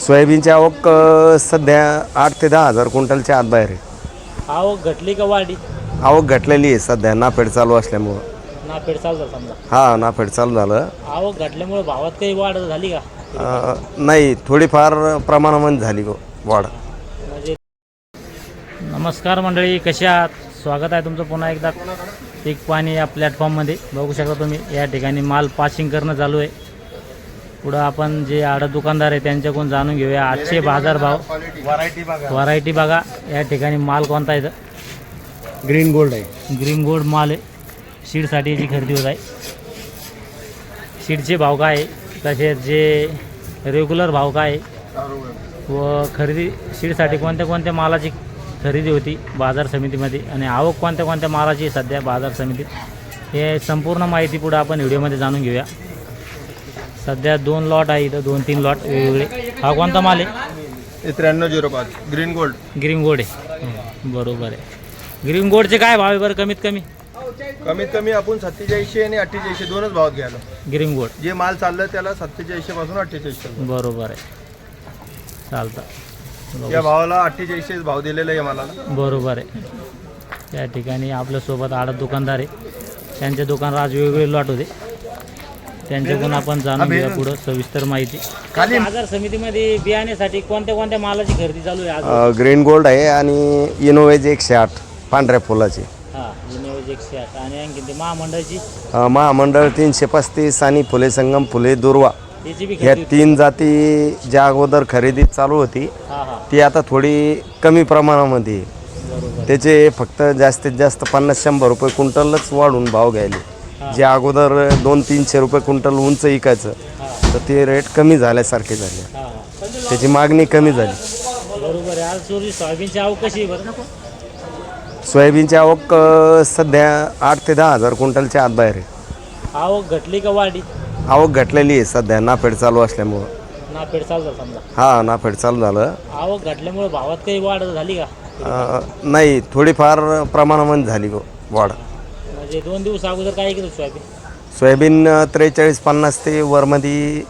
सोयाबीनची आवक सध्या 8 ते 10 हजार क्विंटलच्या आत बाहेर आहे. आवक घटली का वाढली? आवक घटलेली आहे सध्या नाफेड चालू असल्यामुळं. नाफेड चालू झालं समजा. हां, नाफेड चालू झालं. आवक घटल्यामुळे भावात काही वाढ झाली का? नाही, थोडीफार प्रमाणामध्ये झाली वाढ. म्हणजे नमस्कार मंडळी, कशा आहात? स्वागत आहे तुमचं पुन्हा एकदा पीक पाणी या प्लॅटफॉर्ममध्ये. बघू शकता तुम्ही या ठिकाणी माल पासिंग करणं चालू आहे. पुढं आपण जे आडत दुकानदार आहे त्यांच्याकडून जाणून घेऊया आजचे बाजारभाव. व्हरायटी बघा या ठिकाणी माल कोणता आहे? ग्रीन गोल्ड आहे. ग्रीन गोल्ड माल आहे. सीडसाठी याची खरेदी होत आहे. सीडचे भाव काय आहे, तसेच जे रेग्युलर भाव काय आहे व खरेदी सीडसाठी कोणत्या कोणत्या मालाची खरेदी होती बाजार समितीमध्ये आणि आवक कोणत्या कोणत्या मालाची सध्या बाजार समितीत, हे संपूर्ण माहिती पुढे आपण व्हिडिओमध्ये जाणून घेऊया. सध्या 2 लॉट आहे इथं, 2-3 लॉट वेगवेगळे. हा कोणता माल आहे? 9305 ग्रीन गोल्ड. ग्रीन गोल्ड आहे. बरोबर आहे. ग्रीन गोल्डचे काय भाव आहे बरं? कमीत कमी आपण 4700 आणि 4800 दोनच भावात घ्यायला. ग्रीन गोल्ड जे माल चाललं त्याला 4700 पासून 4800. बरोबर आहे, चालतं. या भावाला 4800 भाव दिलेला आहे मला. बरोबर आहे. त्या ठिकाणी आपल्यासोबत आडत दुकानदार आहे. त्यांच्या दुकानात आज वेगवेगळे लॉट होते, त्यांच्याकडून आपण जाणून घेऊया पुढं सविस्तर माहिती. बाजार समितीमध्ये बियाण्यासाठी कोणत्या कोणत्या मालाची खरेदी चालू आहे आज? ग्रीन गोल्ड आहे आणि इनोवेज 108 पांढऱ्या फुलाची. हां, इनोवेज 108 आणि आणखी ते महामंडळाची महामंडळ 335 आणि फुले संगम, फुले दुर्वा, त्याची बी ह्या खरेदी. 3 जाती ज्या अगोदर खरेदी चालू होती हां हां, ती आता थोडी कमी प्रमाणामध्ये आहे. बरोबर. त्याचे फक्त जास्तीत जास्त 50-100 रुपये क्विंटलच वाढून भाव घ्यायले. जे अगोदर 200-300 रुपये क्विंटल उंच विकायचं तर ते रेट कमी झाल्यासारखे झाले. हां हां, त्याची मागणी कमी झाली. बरोबर आहे. आज सोयाबीनची आवक कशी आहे बरं? सोयाबीनची आवक सध्या 8 ते 10 हजार क्विंटलच्या आत बाहेर आहे. आवक घटली का वाढली? आवक घटलेली आहे सध्या नाफेड चालू असल्यामुळं. नाफेड चालू झालं समजा. हां, नाफेड चालू झालं. आवक घटल्यामुळे भावात काही वाढ झाली का? नाही, थोडीफार प्रमाणामध्ये झाली वाढ. म्हणजे 2 दिवस अगोदर काय केलं सोयाबीन? सोयाबीन 43-50 ते वरमध्ये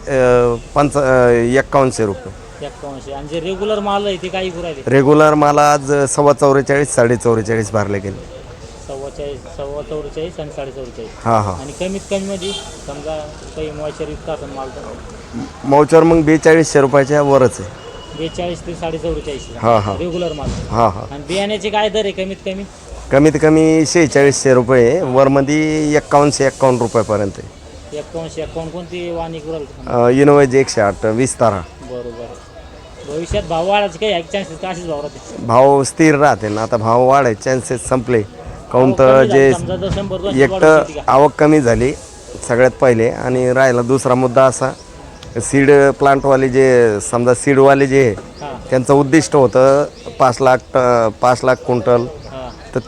5100 रुपये. 5100. आणि जे रेग्युलर माल आहे ते काही राहिले? रेग्युलर मला आज 44.5 44.5 भरले गेले. 44 आणि 44.5. हां हां. आणि कमीत कमी मध्ये समजा काही मॉइश्चर युक्त असेल माल तर मौचर मग 4200 रुपयाच्या वरच आहे. 42 ते 44.5. हां हां रेग्युलर माल. हां हां. आणि बियाण्याचे काय दर आहे कमीत कमी? कमीत कमी 4600 रुपये, वरमध्ये 51 रुपयापर्यंत आहे. 51 कोणती वाणी करू? इनोवेज 108 20 तारा. बरोबर. भविष्यात भाव वाढायचे काही चान्सेस का? असेच भाव राहते? भाव स्थिर राहते ना. आता भाव वाढायचे चान्सेस संपले. काहून तर जे समजा 100-200 एक तर आवक कमी झाली सगळ्यात पहिले, आणि राहिला दुसरा मुद्दा असा, सीड प्लांटवाले जे समजा सीडवाले जे हां त्यांचं उद्दिष्ट होतं 5 लाख क्विंटल, हां, तर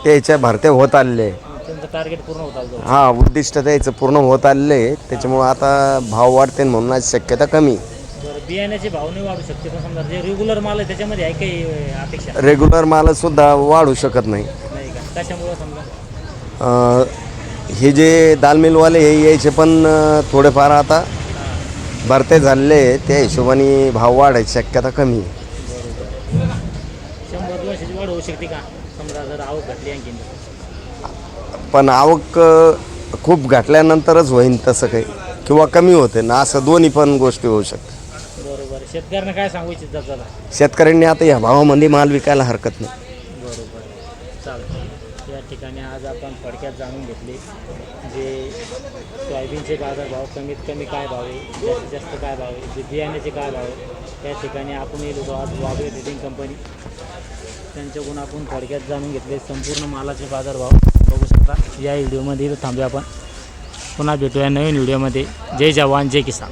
त्याच्या भरते होत आलेले आहे. त्यांचं टार्गेट पूर्ण होत आलं. हां, उद्दिष्ट त्याचं पूर्ण होत आलेलं आहे. त्याच्यामुळं आता भाव वाढते म्हणून आज शक्यता कमी. बरं, बियाण्याचे भाव नाही वाढू शकते पण समजा जे रेग्युलर माल आहे त्याच्यामध्ये आहे काही अपेक्षा? रेग्युलर मालसुद्धा वाढू शकत नाही. नाही का? कशामुळं समजा? हे जे दाल मिलवाले हे यायचे पण थोडेफार आता भरते झालेले आहे, त्या हिशोबाने भाव वाढायची शक्यता कमी आहे. 100-200 वाढ होऊ शकते का समजा जर आवक घटली आणखी? पण आवक खूप घटल्यानंतरच होईन तसं काही, किंवा कमी होते ना, असं दोन्ही पण गोष्टी होऊ शकतात. बरोबर. शेतकऱ्यांना काय सांगू इच्छितात दादा? शेतकऱ्यांनी आता या भावामध्ये माल विकायला हरकत नाही. बरोबर, चालतं. या ठिकाणी आज आपण थोडक्यात जाणून घेतले जे सोयाबीनचे बाजारभाव, कमीत कमी काय भाव आहे, जास्तीत जास्त काय भाव आहे, जे बियाण्याचे काय भाव आहे. त्या ठिकाणी आपण येलो होतो आज वाबे ट्रेडिंग कंपनी, त्यांच्याकडून आपण थोडक्यात जाणून घेतले संपूर्ण मालाचे बाजारभाव. बघू शकता या व्हिडिओमध्ये थांबूया आपण. पुन्हा भेटूया नवीन व्हिडिओमध्ये. जय जवान जय किसान.